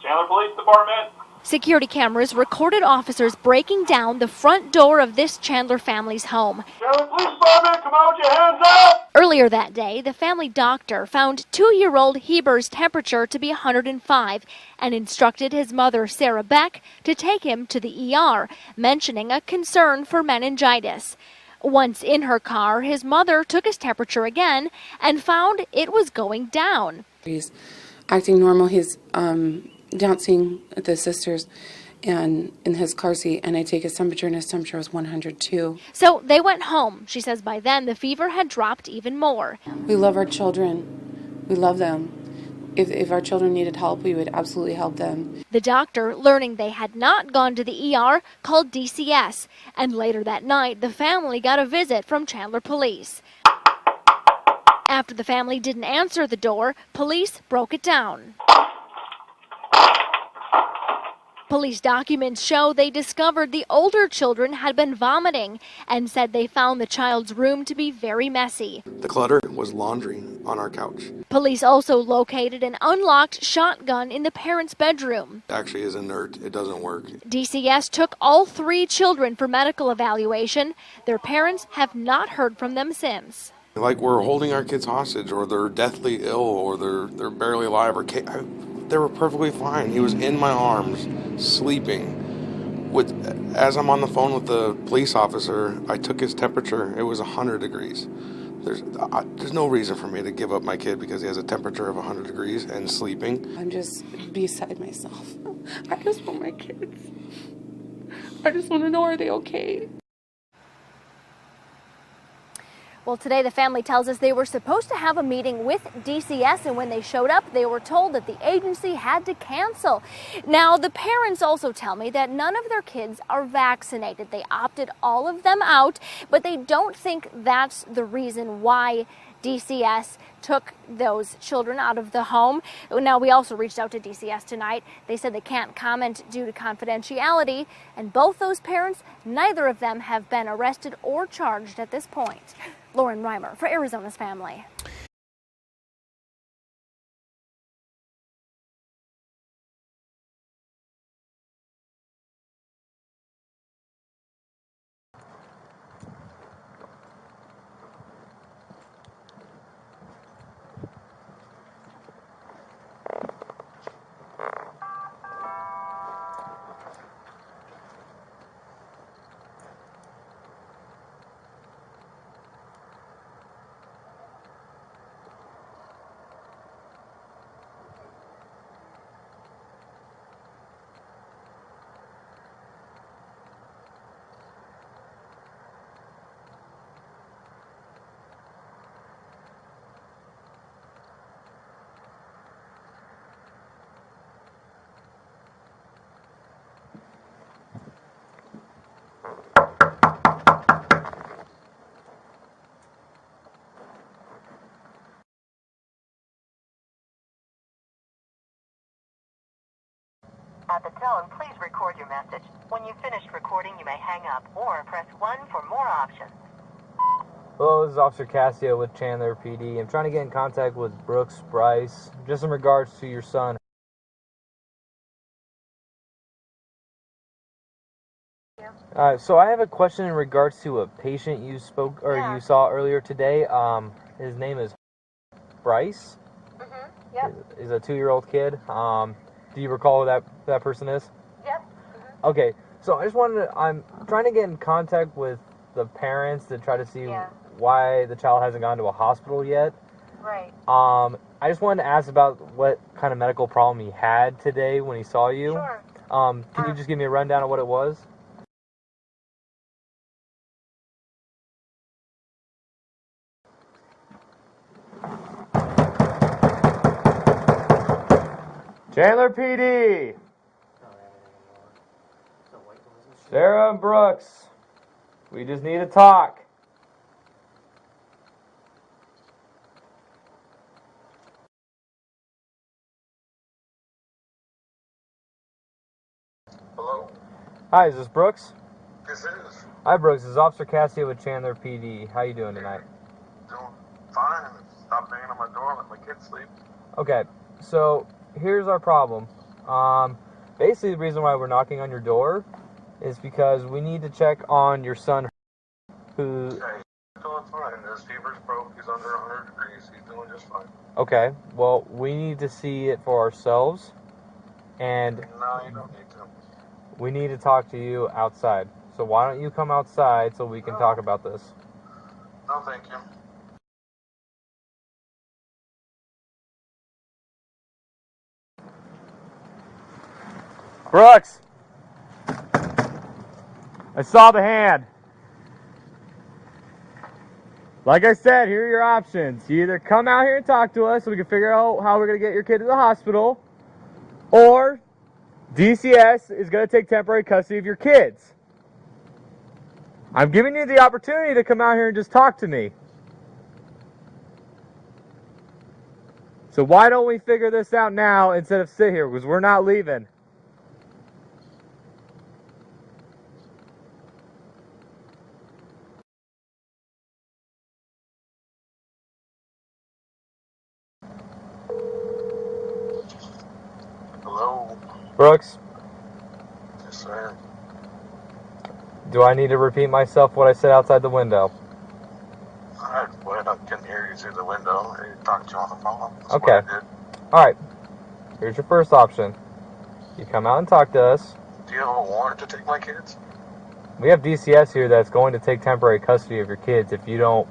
Chandler Police Department. Security cameras recorded officers breaking down the front door of this Chandler family's home. Chandler Police Department, come out with your hands up! Earlier that day, the family doctor found 2-year-old Heber's temperature to be 105 and instructed his mother, Sarah Beck, to take him to the ER, mentioning a concern for meningitis. Once in her car, his mother took his temperature again and found it was going down. He's acting normal. He's dancing at the sisters and in his car seat, and I take his temperature, and his temperature was 102. So they went home. She says by then the fever had dropped even more. We love our children. We love them. If our children needed help, we would absolutely help them. The doctor, learning they had not gone to the ER, called DCS, and later that night the family got a visit from Chandler Police. After the family didn't answer the door, police broke it down. Police documents show they discovered the older children had been vomiting and said they found the child's room to be very messy. The clutter was laundry on our couch. Police also located an unlocked shotgun in the parents' bedroom. It actually is inert. It doesn't work. DCS took all 3 children for medical evaluation. Their parents have not heard from them since. Like we're holding our kids hostage, or they're deathly ill, or they're barely alive, or they were perfectly fine. He was in my arms, sleeping. As I'm on the phone with the police officer, I took his temperature. It was 100 degrees. There's no reason for me to give up my kid because he has a temperature of 100 degrees and sleeping. I'm just beside myself. I just want my kids. I just want to know, are they okay? Well, today the family tells us they were supposed to have a meeting with DCS, and when they showed up, they were told that the agency had to cancel. Now, the parents also tell me that none of their kids are vaccinated. They opted all of them out, but they don't think that's the reason why DCS took those children out of the home. Now, we also reached out to DCS tonight. They said they can't comment due to confidentiality, and both those parents, neither of them have been arrested or charged at this point. Lauren Reimer for Arizona's Family. At the tone, please record your message. When you've finished recording, you may hang up or press 1 for more options. Hello, this is Officer Cassio with Chandler PD. I'm trying to get in contact with Brooks Bryce, just in regards to your son. So I have a question in regards to a patient you saw earlier today. His name is Bryce. Yep. He's a 2-year-old kid. Do you recall who that person is? Yep. Okay, so I'm trying to get in contact with the parents to try to see why the child hasn't gone to a hospital yet. Right. I just wanted to ask about what kind of medical problem he had today when he saw you. Sure. Can you just give me a rundown of what it was? Chandler PD! Sarah and Brooks, we just need to talk. Hello? Hi, is this Brooks? Yes, it is. Hi, Brooks. This is Officer Cassio with Chandler PD. How you doing tonight? Doing fine. Stop banging on my door and let my kids sleep. Okay, so here's our problem. Basically, the reason why we're knocking on your door is because we need to check on your son, who... Yeah, he's doing fine. His fever's broke. He's under 100 degrees. He's doing just fine. Okay, well, we need to see it for ourselves, and No, you don't need to. we need to talk to you outside. So why don't you come outside so we can talk about this? No, thank you. Brooks! I saw the hand. Like I said, here are your options. You either come out here and talk to us so we can figure out how we're going to get your kid to the hospital, or DCS is going to take temporary custody of your kids. I'm giving you the opportunity to come out here and just talk to me. So why don't we figure this out now instead of sit here, because we're not leaving. Hello? Brooks, Yes, sir. do I need to repeat myself what I said outside the window? I can hear you through the window. I talked to you on the phone. That's Okay. what I did. Alright, here's your first option. You come out and talk to us. Do you have a warrant to take my kids? We have DCS here that's going to take temporary custody of your kids if you don't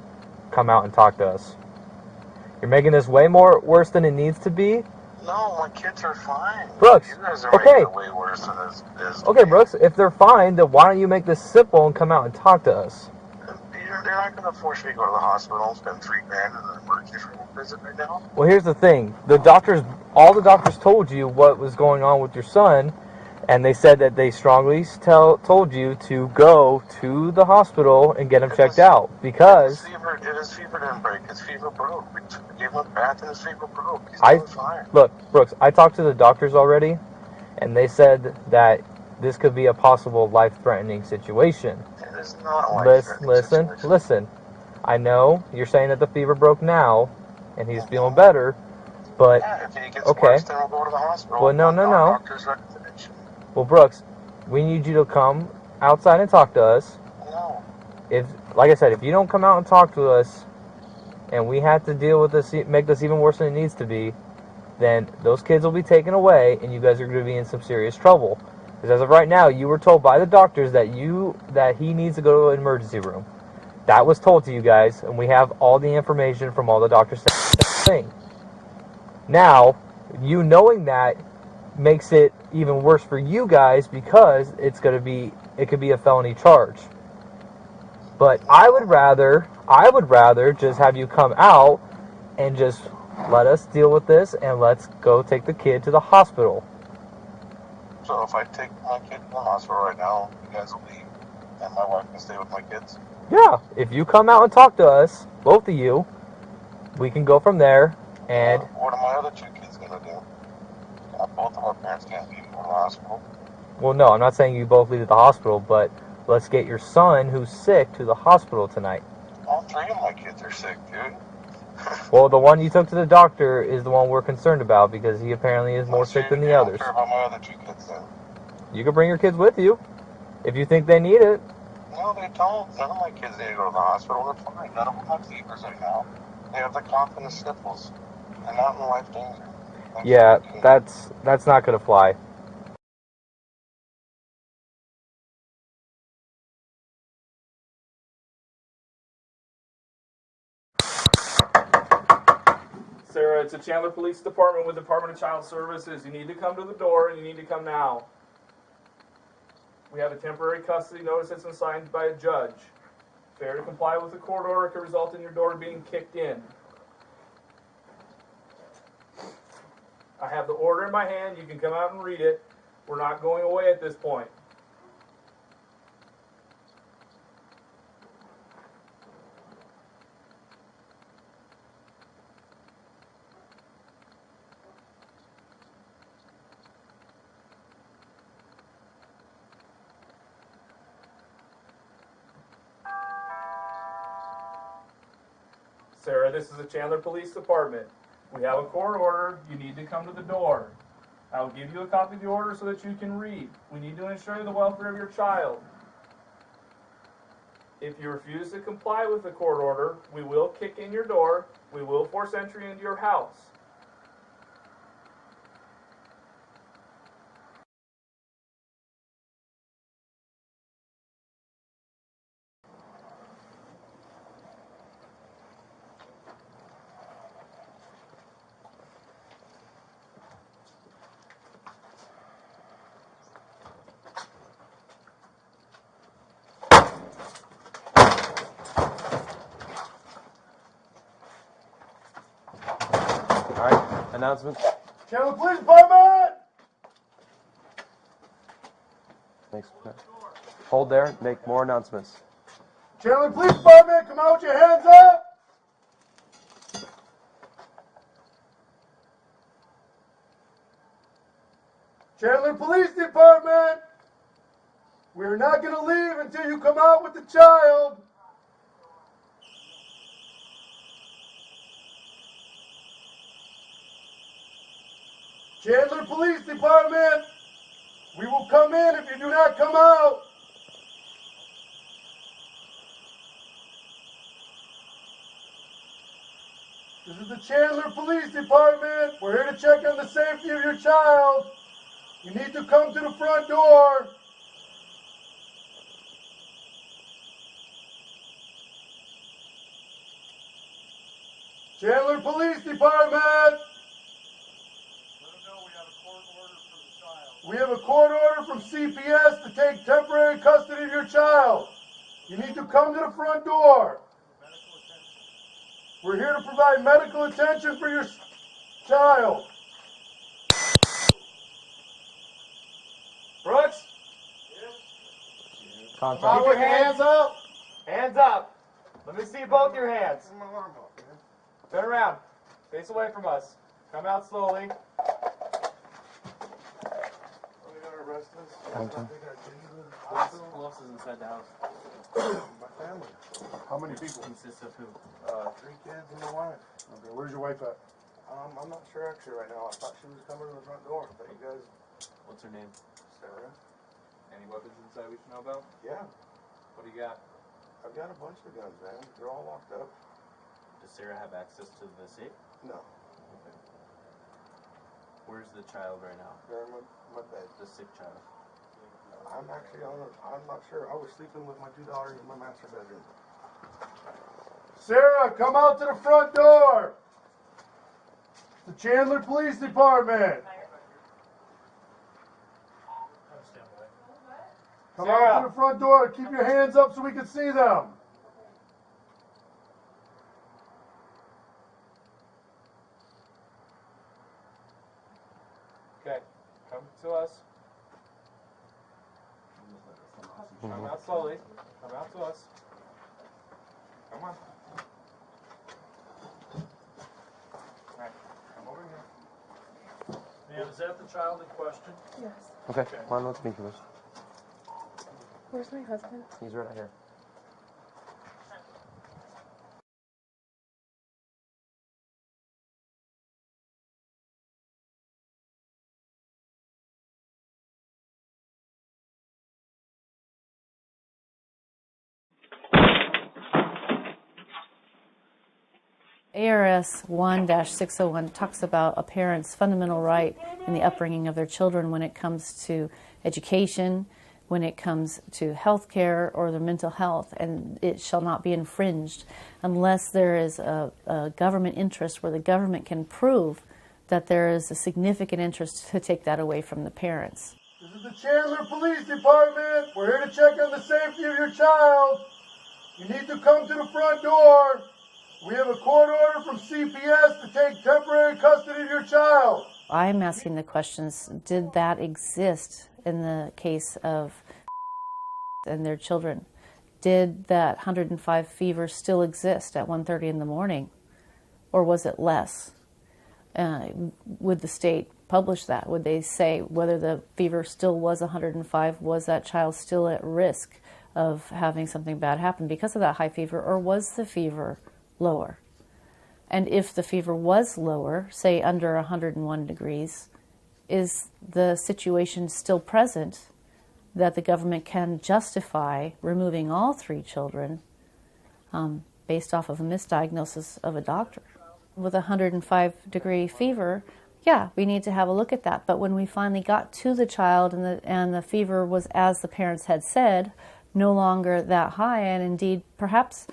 come out and talk to us. You're making this way worse than it needs to be. No, my kids are fine. Brooks, You guys are okay. making it way worse than this is. Okay, Brooks, if they're fine, then why don't you make this simple and come out and talk to us? They're not going to force me to go to the hospital and spend $3,000 in an emergency room visit right now. Well, here's the thing. All the doctors told you what was going on with your son, and they said that they strongly told you to go to the hospital and get him checked out because... His fever didn't break. His fever broke. We gave him a bath and his fever broke. He's doing fine. Look, Brooks, I talked to the doctors already, and they said that this could be a possible life-threatening situation. It is not a life-threatening situation. Listen. I know you're saying that the fever broke now, and he's feeling better, but... Yeah, if he gets okay. worse, then we'll go to the hospital. Well, no. Doctor's recommendation. Well, Brooks, we need you to come outside and talk to us. No. Like I said, if you don't come out and talk to us, and we have to deal with this, make this even worse than it needs to be, then those kids will be taken away, and you guys are going to be in some serious trouble. Because as of right now, you were told by the doctors that he needs to go to an emergency room. That was told to you guys, and we have all the information from all the doctors saying. Now, you knowing that makes it even worse for you guys because it could be a felony charge. But I would rather just have you come out and just let us deal with this, and let's go take the kid to the hospital. So if I take my kid to the hospital right now, you guys will leave, and my wife can stay with my kids? Yeah, if you come out and talk to us, both of you, we can go from there. And what are my other two kids going to do? Both of our parents can't leave and go to the hospital. Well, no, I'm not saying you both leave at the hospital, but let's get your son, who's sick, to the hospital tonight. All three of my kids are sick, dude. Well, the one you took to the doctor is the one we're concerned about because he apparently is more sick than the others. I don't care about my other two kids then. You can bring your kids with you if you think they need it. No, they don't. None of my kids need to go to the hospital. They're fine. None of them have fevers right now. They have the cough and the sniffles. They're not in life danger. Yeah, that's not going to fly. Sarah, it's the Chandler Police Department with Department of Child Services. You need to come to the door, and you need to come now. We have a temporary custody notice that's been signed by a judge. Failure to comply with the court order could result in your door being kicked in. I have the order in my hand. You can come out and read it. We're not going away at this point. Sarah, this is the Chandler Police Department. We have a court order. You need to come to the door. I will give you a copy of the order so that you can read. We need to ensure the welfare of your child. If you refuse to comply with the court order, we will kick in your door. We will force entry into your house. All right, announcements. Chandler Police Department! Thanks. Hold there, make more announcements. Chandler Police Department, come out with your hands up! Chandler Police Department, we're not going to leave until you come out with the child. Chandler Police Department, we will come in if you do not come out. This is the Chandler Police Department. We're here to check on the safety of your child. You need to come to the front door. Chandler Police Department. We have a court order from CPS to take temporary custody of your child. You need to come to the front door. We're here to provide medical attention for your child. Brooks? Contact. Keep your hands up. Hands up. Let me see both your hands. Turn around. Face away from us. Come out slowly. Who else is inside the house? My family. How many people? Consists of who? 3 kids and my wife. Okay, where's your wife at? I'm not sure actually right now. I thought she was coming to the front door, but you guys... What's her name? Sarah? Any weapons inside we should know about? Yeah. What do you got? I've got a bunch of guns, man. They're all locked up. Does Sarah have access to the safe? No. Okay. Where's the child right now? They're in my bed. The sick child. I'm actually I'm not sure. I was sleeping with my 2 daughters in my master bedroom. Sarah, come out to the front door. The Chandler Police Department. Come out to the front door. Keep your hands up so we can see them. Okay. Come to us. Come out slowly. Come out to us. Come on. Alright, come over here. Ma'am, is that the child in question? Yes. Okay, come on, let's meet you. Where's my husband? He's right here. ARS 1-601 talks about a parent's fundamental right in the upbringing of their children when it comes to education, when it comes to health care or their mental health, and it shall not be infringed unless there is a government interest where the government can prove that there is a significant interest to take that away from the parents. This is the Chandler Police Department. We're here to check on the safety of your child. You need to come to the front door. We have a court order from CPS to take temporary custody of your child. I'm asking the questions, did that exist in the case of and their children? Did that 105 fever still exist at 1:30 in the morning? Or was it less? Would the state publish that? Would they say whether the fever still was 105? Was that child still at risk of having something bad happen because of that high fever? Or was the fever lower? And if the fever was lower, say under 101 degrees, is the situation still present that the government can justify removing all 3 children based off of a misdiagnosis of a doctor? With a 105-degree fever, yeah, we need to have a look at that. But when we finally got to the child and the fever was, as the parents had said, no longer that high, and indeed, perhaps,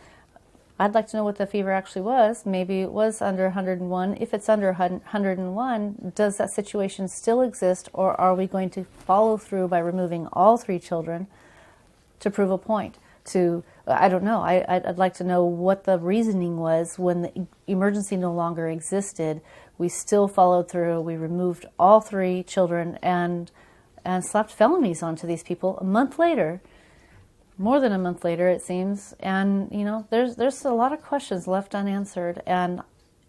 I'd like to know what the fever actually was. Maybe it was under 101. If it's under 101, does that situation still exist, or are we going to follow through by removing all 3 children to prove a point? I don't know. I'd like to know what the reasoning was when the emergency no longer existed. We still followed through. We removed all 3 children and slapped felonies onto these people a month later. More than a month later, it seems. And, you know, there's a lot of questions left unanswered. And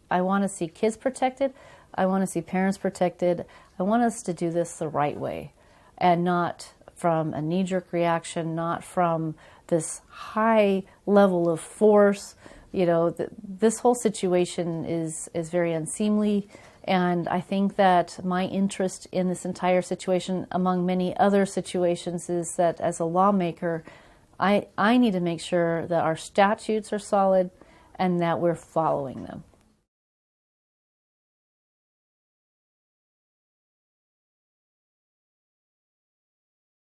I want to see kids protected. I want to see parents protected. I want us to do this the right way and not from a knee-jerk reaction, not from this high level of force. You know, this whole situation is very unseemly. And I think that my interest in this entire situation, among many other situations, is that as a lawmaker, I need to make sure that our statutes are solid and that we're following them.